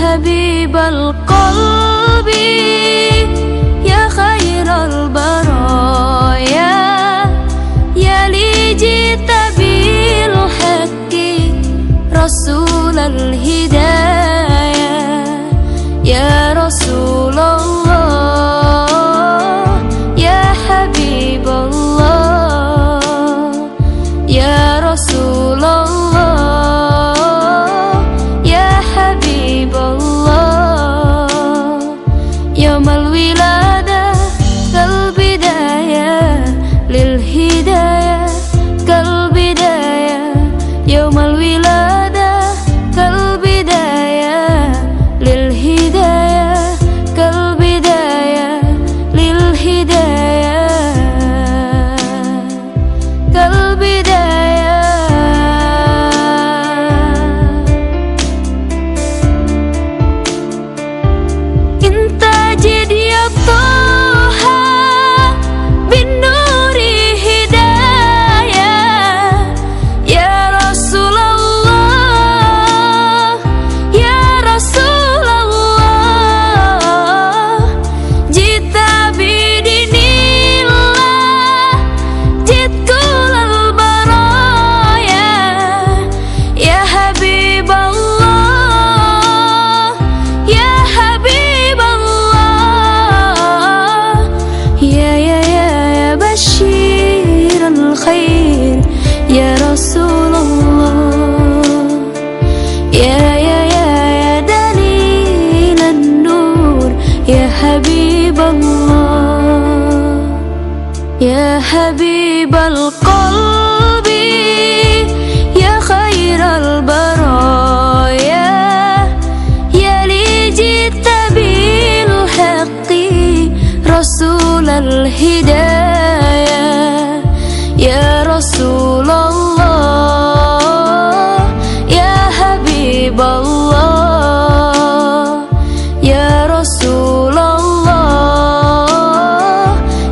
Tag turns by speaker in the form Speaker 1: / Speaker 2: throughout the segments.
Speaker 1: حبيب القلب يا خير البرايا يا لي جئت بالحق رسول الهدايا يا رسول الله يا حبيب الله يا رسول الله يا حبيب الله يوم الولادة كالبداية للهداية كالبداية يوم الولادة كالبداية للهداية كالبداية للهداية كالبداية انت جد يا طه بالنور هداية يا رسول الله يا رسول الله جئت بدين الله جئت كل البرايا يا حبيب الله يا حبيب الله يا بشير الخير يا رسول الله يا دليل النور يا حبيب الله يا حبيب القلب يا خير البرايا يا لي جئت بالحق رسول الهدايا يا رسول الله يا حبيب الله يا رسول الله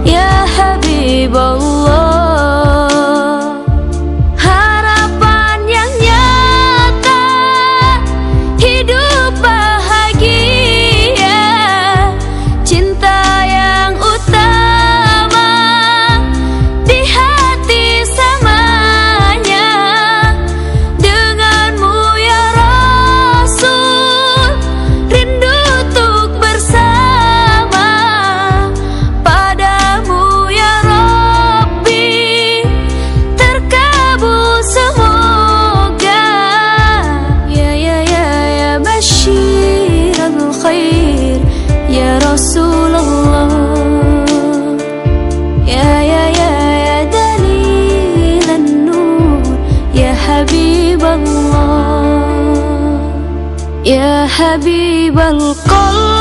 Speaker 1: يا حبيب الله harapan yang nyata hidup bahagia cinta yang utama di hati samanya denganmu ya Rasul rindu untuk bersama padamu ya Rabbi terkabul semoga ya bashir al-khair ya Rasulullah ya dalil an-nur ya Habib Allah ya Habib al-qalb